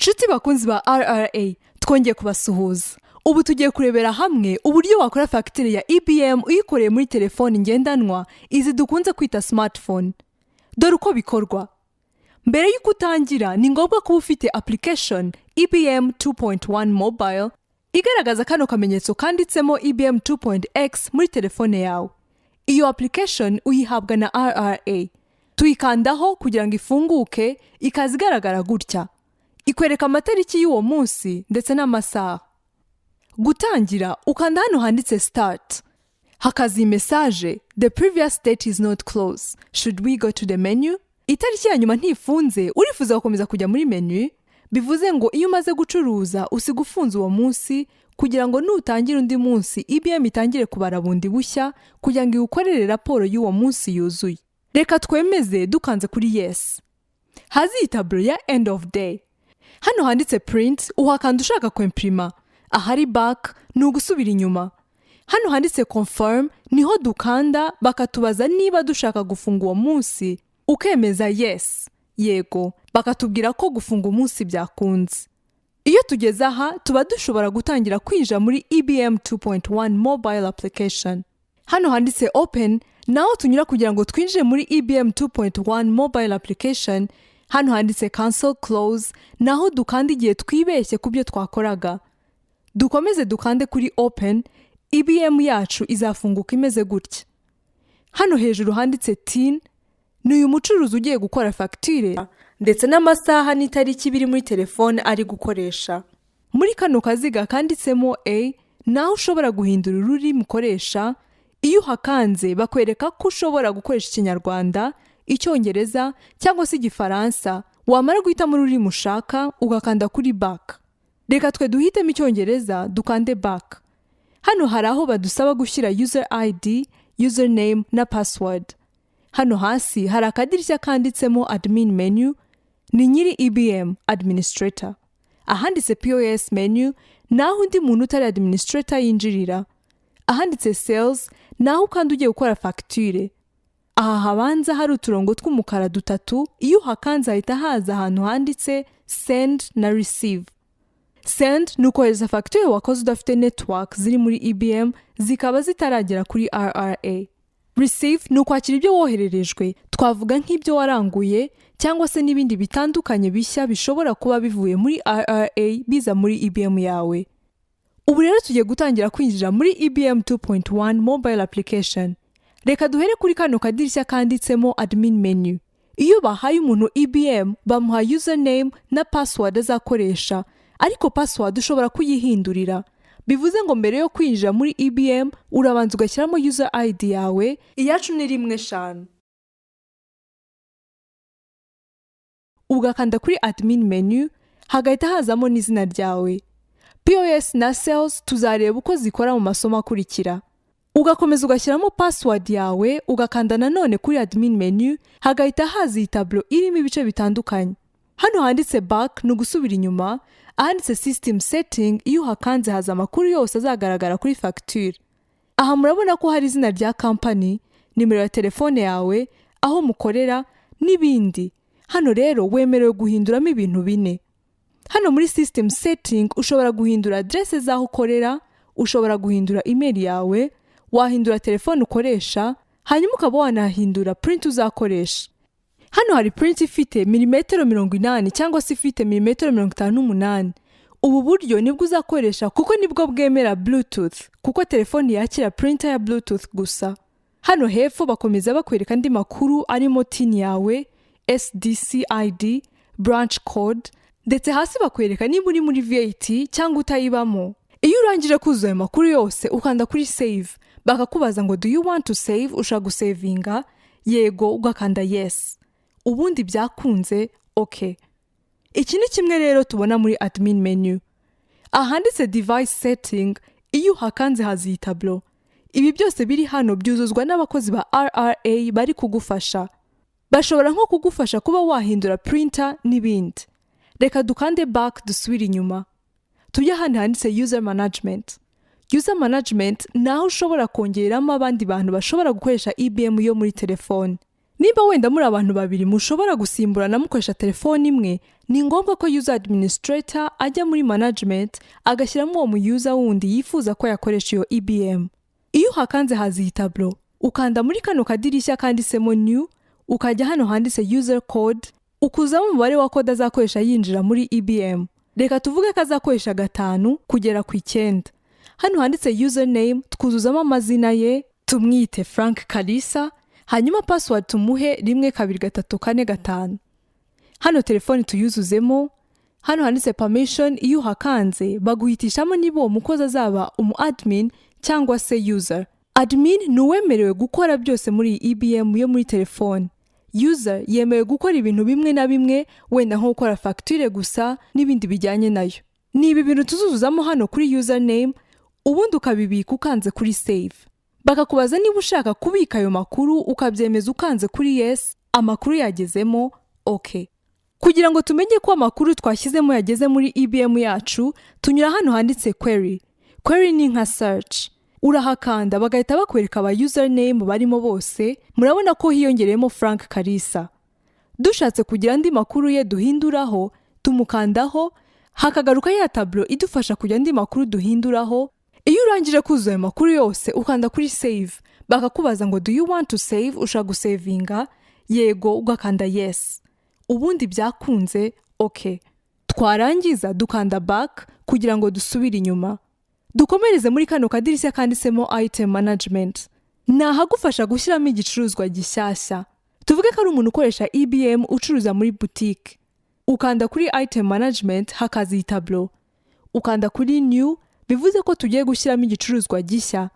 Nshuti bakunzi ba RRA, twongeye kubasuhuza. Ubu tugiye kurebera hamwe uburyo wakora fagitire ya IBM uyikoreye muri telefoni ngendanwa, izi dukunze kwita smartphone. Dore uko bikorwa. Mbere y'uko utangira, ni ngombwa kuba ufite application IBM 2.1 Mobile igaragaza kano kamenyetso kanditsemo IBM 2.x muri telefone yawe. Iyo application uyihabwa na RRA. Tuyikandaho kugira ngo ifunguke, ikaza igaragara gutya. Ikwereka amatariki y'uwo munsi ndetse n'amasaha. Gutangira, ukanda hano handitse start. Hakaza message, the previous date is not closed. Should we go to the menu? Itariki ya nyuma ntifunze, urifuza gukomeza kujya muri menu, bivuze ngo iyo umaze gucuruza usiga ufunze uwo munsi kugira ngo nutangira undi munsi IBM itangire kubara bundi bushya kugira ngo igukorere raporo y'uwo munsi yuzuye. Reka twemeze dukanze kuri yes. Hazi itaburo ya end of day. Hano handitse print, uhakanda ushaka kwimprima. Ahari back ni ugusubira inyuma. Hano handitse confirm, niho dukanda bakatubaza niba dushaka gufunga uwo munsi, ukemeza yes, yego, bakatubwira ko gufunga umunsi byakunze. Iyo tugeze aha, tuba dushobora gutangira kwinjira muri IBM 2.1 Mobile Application. Hano handitse open, naho tunyura kugira ngo twinjire muri IBM 2.1 Mobile Application. Hano handitse cancel close, naho dukanda igihe twibeshye ku byo twakoraga. Dukomeze dukande kuri open, IBM yacu izafunguka imeze gutya. Hano hejuru handitse tin, ni uyu mucuruzi ugiye gukora fagitire ndetse n'amasaha n'itariki biri muri telefone ari gukoresha. Muri kano kaziga kanditsemo A, naho ushobora guhindura ururimi ukoresha. Iyo uhakanze bakwereka ko ushobora gukoresha Ikinyarwanda, Icyongereza cyangwa se Igifaransa. Wamara guhitamo ururimi ushaka, ugakanda kuri back. Reka twe duhitemo Icyongereza, dukande back. Hano hari aho badusaba gushyira user ID, username na password. Hano hasi hari akadirishya kanditsemo admin menu, ni nyiri IBM administrator. Ahanditse POS menu, naho undi muntu utari administrator yinjirira. Ahanditse sales, naho kandi ugiye gukora fagitire. Aha habanza hari uturongo tw'umukara dutatu, iyo uhakanze hahita haza ahantu handitse send na receive. Send ni ukohereza fagitire wakoze udafite network ziri muri IBM, zikaba zitaragera kuri RRA. Receive ni ukwakira ibyo wohererejwe, twavuga nk'ibyo waranguye cyangwa se n'ibindi bitandukanye bishya bishobora kuba bivuye muri RRA biza muri IBM yawe. Ubu rero tugiye gutangira kwinjira muri IBM 2.1 Mobile Application. Reka duhere kuri kano kadirishya kanditsemo admin menu. Iyo bahaye umuntu IBM, bamuha username na password azakoresha, ariko password ushobora kuyihindurira. Bivuze ngo mbere yo kwinjira muri IBM, urabanza ugashyiramo user ID yawe, iyacu ni 15. Ugakanda kuri admin menu, hagahita hazamo n'izina ryawe. POS na sales tuzareba uko zikora mu masomo akurikira. Ugakomeza ugashyiramo password yawe, ugakanda nanone kuri admin menu, hagahita haza itaburo irimo ibice bitandukanye. Hano handitse back ni ugusubira inyuma, ahanditse system setting, iyo uhakanze haza amakuru yose azagaragara kuri fagitire. Aha murabona ko hari izina rya company, nimero ya telefone yawe, aho mukorera n'ibindi. Hano rero wemerewe guhinduramo ibintu bine. Hano muri system setting ushobora guhindura adresse z'aho ukorera, ushobora guhindura email yawe, wahindura telefone ukoresha, hanyuma ukaba wanahindura print uzakoresha. Hano hari print ifite milimetero 80 cyangwa se ifite milimetero 58. Ubu buryo nibwo uzakoresha kuko nibwo bwemera Bluetooth, kuko telefone yakira printer ya Bluetooth gusa. Hano hepfo bakomeza bakwereka andi makuru arimo tin yawe, SDC ID, branch code, ndetse hasi bakwereka niba uri muri VAT cyangwa utayibamo. Iyo urangije kuzuza ayo makuru yose, ukanda kuri save. Bakakubaza ngo do you want to save, ushaka gusavinga, yego, ugakanda yes. Ubundi byakunze, okay. Iki ni kimwe rero tubona muri admin menu. Ahanditse device setting, iyo uhakanze haza itaburo. Ibi byose biri hano byuzuzwa n'abakozi ba RRA bari kugufasha. Bashobora nko kugufasha kuba wahindura printer n'ibindi. Reka dukande back dusubire inyuma. Tujya hano handitse user management. User management naho ushobora kongeramo abandi bantu bashobora gukoresha IBM yo muri telefone. Niba wenda muri abantu babiri mushobora gusimburana mukoresha telefone imwe, ni ngombwa ko user administrator ajya muri management agashyiramo uwo mu-user wundi yifuza ko yakoresha iyo EBM. Iyo uhakanze haza iyi tableau, ukanda muri kano kadirishya kanditsemo new, ukajya hano handitse user code, ukuzamo umubare wa code azakoresha yinjira muri EBM. Reka tuvuge ko azakoresha 5 kugera ku 9. Hano handitse username, twuzuzamo amazina ye, tumwite Frank Kalisa, hanyuma password tumuhe 123445. Hano telefone tuyuzuzemo, hano handitse permission. Iyo uhakanze baguhitishamo niba uwo mukozi azaba umu-admin cyangwa se user. Admin ni uwemerewe gukora byose muri EBM yo muri telefone. User yemewe gukora ibintu bimwe na bimwe, wenda nko gukora facture gusa n'ibindi bijyanye nayo. Ni ibi bintu tuzuzuzamo hano kuri username, ubundi ukabibika ukanze kuri save. Bakakubaza niba ushaka kubika ayo makuru, ukabyemeza ukanze kuri yes, amakuru yagezemo, okay. Kugira ngo tumenye ko amakuru twashyizemo yageze muri EBM yacu, tunyura hano handitse query. Query ni nka search. Urahakanda bagahita bakwereka aba username barimo bose, murabona ko hiyongereyemo Frank Kalisa. Dushatse kugira andi makuru ye duhinduraho, tumukandaho, hakagaruka ya tableau idufasha kugira andi makuru duhinduraho. Iyo urangije kuzuza ayo makuru yose, ukanda kuri save. Bakakubaza ngo do you want to save, ushaka gusavinga? Yego, ugakanda yes. Ubundi byakunze, okay. Twarangiza dukanda back kugira ngo dusubire inyuma. Dukomereze muri kano kadirishya kanditsemo item management. Nahagufasha gushyiramo igicuruzwa gishyashya. Tuvuge ko ari umuntu ukoresha EBM ucuruza muri boutique. Ukanda kuri item management, hakaza iyi tableau. Ukanda kuri new, bivuze ko tugiye gushyiramo igicuruzwa gishya.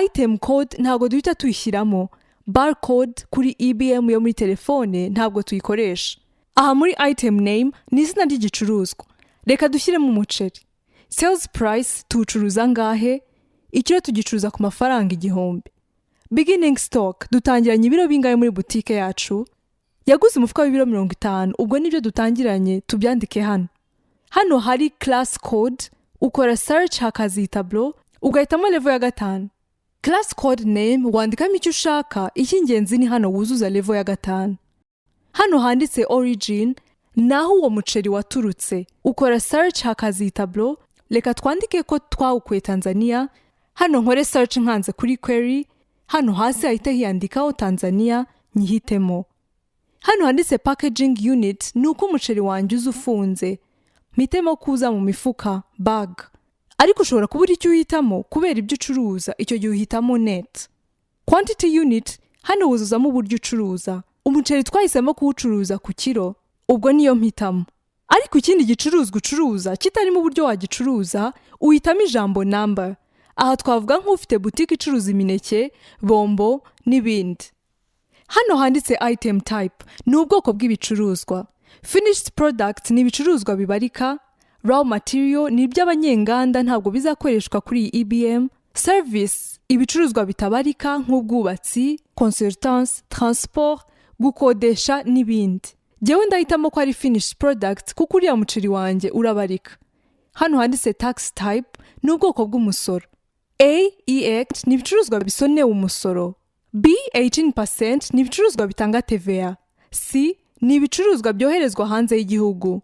Item code ntabwo duhita tuyishyiramo. Barcode kuri EBM yo muri telefone ntabwo tuyikoresha. Aha muri item name ni izina ry'igicuruzwa. Reka dushyiremo umuceri. Sales price tuwucuruza ngahe? Ikiro tugicuruza ku mafaranga 1000. Beginning stock, dutangiranye ibiro bingahe muri boutique yacu? Yaguze umufuka w'ibiro 50, ubwo nibyo dutangiranye, tubyandike hano. Hano hari class code, ukora search hakaza iyi tableau, ugahitamo level ya 5. Class code name wandikamo icyo ushaka, icy'ingenzi ni hano wuzuza level ya 5. Hano handitse origin, naho uwo muceri waturutse. Ukora search hakaza iyi tableau, reka twandike ko twawukuye Tanzania. Hano nkore search nkanze kuri query, hano hasi hahita hiyandikaho Tanzania, nyihitemo. Hano handitse packaging unit, nuko umuceri wanjye ufunze. Mpitemo kuza mu mifuka, bag. Ariko ushobora kubura icyo uhitamo kubera ibyo ucuruza, icyo gihe uhitamo net. Quantity unit, hano wuzuzamo uburyo ucuruza. Umuceri twahisemo kuwucuruza ku kiro, ubwo niyo mpitamo. Ariko ikindi gicuruzwa ucuruza kitarimo uburyo wagicuruza, uhitamo ijambo number. Aha twavuga nk'ufite boutique icuruza imineke, bombo n'ibindi. Hano handitse item type, ni ubwoko bw'ibicuruzwa. Finished product ni ibicuruzwa bibarika. Raw material ni iby'abanyenganda, ntabwo bizakoreshwa kuri EBM. Service, ibicuruzwa bitabarika nk'ubwubatsi, consultance, transport, gukodesha n'ibindi. Jyewe ndahitamo ko ari finished product kuko uriya muceri wanjye urabarika. Hano handitse tax type, ni ubwoko bw'umusoro. A, EACT ni ibicuruzwa bisonewe umusoro. B, 18% ni ibicuruzwa bitanga TVA. C, ni ibicuruzwa byoherezwa hanze y'igihugu.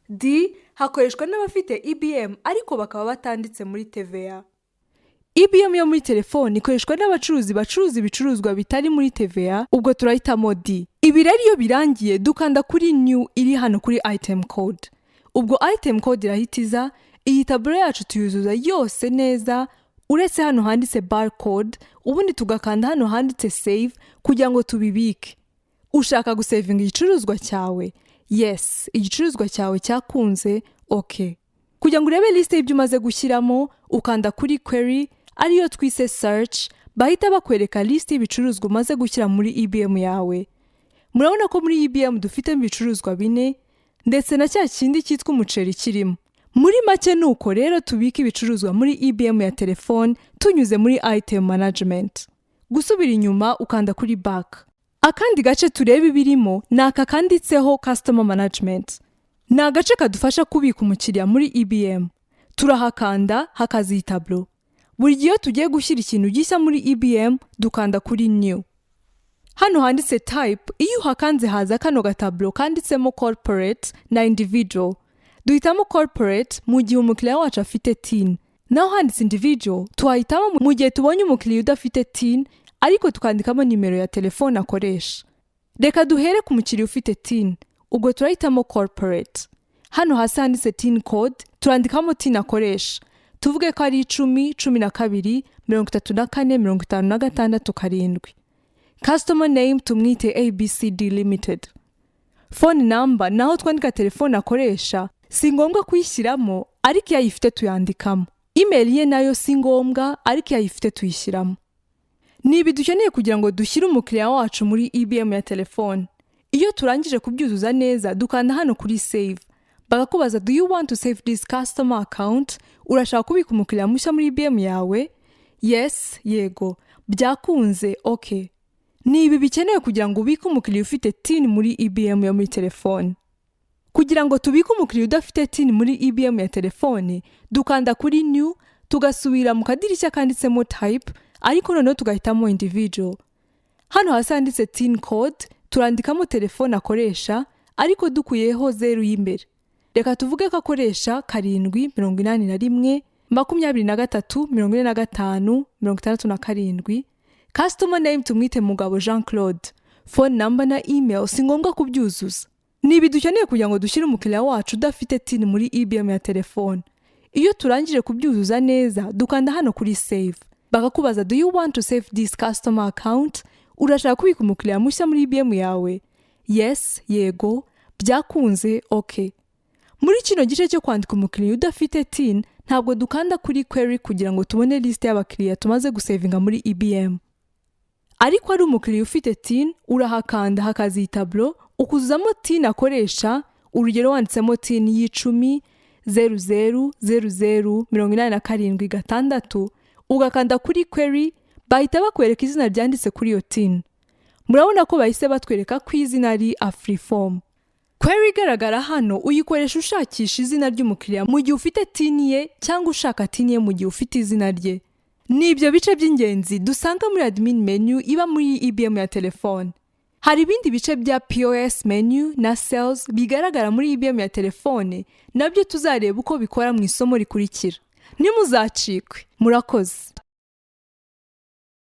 D, hakoreshwa n'abafite EBM ariko bakaba batanditse muri TVA. EBM yo muri telefone ikoreshwa n'abacuruzi bacuruza ibicuruzwa bitari muri TVA, ubwo turahitamo D. Ibi rero iyo birangiye dukanda kuri new iri hano kuri item code. Ubwo item code irahitiza, iyi tableau yacu tuyuzuza yose neza, uretse hano handitse barcode, ubundi tugakanda hano handitse save kugira ngo tubibike. Ushaka gusavinga igicuruzwa cyawe? Yes, igicuruzwa cyawe cyakunze, okay. Kugira ngo urebe liste y'ibyo umaze gushyiramo, ukanda kuri query, ariyo twise search, bahita bakwereka liste y'ibicuruzwa umaze gushyira muri EBM yawe. Murabona ko muri EBM dufite ibicuruzwa 4, ndetse na cya kindi cyitwa umuceri kirimo. Muri make nuko rero tubika ibicuruzwa muri EBM ya telefone tunyuze muri item management. Gusubira inyuma ukanda kuri back. Akandi gace turebe ibirimo ni aka kanditseho customer management. Ni agace kadufasha kubika umukiriya muri EBM. Turahakanda hakaza iyi tableau. Buri gihe tugiye gushyira ikintu gishya muri EBM dukanda kuri new. Hano handitse type, iyo uhakanze haza kano gatablo kanditsemo corporate na individual. Duhitamo corporate mu gihe umukiriya wacu afite TIN. Naho handitse individual, tuhahitamo mu gihe tubonye umukiriya udafite TIN, ariko tukandikamo nimero ya telefone akoresha. Reka duhere ku mukiriya ufite TIN, ubwo turahitamo corporate. Hano hasi handitse TIN code, turandikamo TIN akoresha. Tuvuge ko ari 10, 12, 34, 56, 7. Customer name tumwite ABCD Limited. Phone number naho twandika telefone akoresha, si ngombwa kuyishyiramo, ariko iyo ayifite tuyandikamo. Email ye nayo si ngombwa, ariko iyo ayifite tuyishyiramo. Nibi dukeneye kugira ngo dushyire umukiriya wacu muri IBM ya telefone. Iyo turangije kubyuzuza neza, dukanda hano kuri save. Bagakubaza, do you want to save this customer account? Urashaka kubika umukiriya mushya muri IBM yawe? Yes, yego. Byakunze, okay. Nibi bikenewe kugira ngo ubike umukiriya ufite TIN muri IBM ya muri telefone. Kugira ngo tubike umukiriya udafite TIN muri IBM ya telefone, dukanda kuri new, tugasubira mu kadirishya kanditsemo type, ariko noneho tugahitamo individual. Hano hasi handitse TIN code, turandikamo telefone akoresha, ariko dukuyeho 0 y'imbere. Reka tuvuge ko akoresha 781 23 45 67. Customer name tumwite Mugabo Jean Claude. Phone number na email si ngombwa kubyuzuza. Nibi dukeneye kugira ngo dushyire umukiriya wacu udafite TIN muri IBM ya telefone. Iyo turangije kubyuzuza neza, dukanda hano kuri save. Bagakubaza, do you want to save this customer account? Urashaka kubika umukiriya mushya muri IBM yawe? Yes, yego. Byakunze, okay. Muri kino gice cyo kwandika umukiriya udafite TIN, ntabwo dukanda kuri query kugira ngo tubone list y'abakiriya tumaze gusavinga muri IBM. Ariko ari umukiriya ufite TIN, urahakanda hakazi tablo, ukuzuzamo TIN akoresha, urugero wanditsemo TIN y'10 00 00 87 6, ugakanda kuri query, bahita bakwereka izina ryanditse kuri iyo TIN. Murabona ko bahise batwereka ko izina ari Afriform. Query igaragara hano uyikoresha ushakisha izina ry'umukiriya mu gihe ufite TIN ye, cyangwa ushaka TIN ye mu gihe ufite izina rye. Ni ibyo bice by'ingenzi dusanga muri admin menu iba muri IBM ya telefone. Hari ibindi bice bya POS menu na sales bigaragara muri IBM ya telefone, nabyo tuzareba uko bikora mu isomo rikurikira. Nimuzacikwe, murakoze.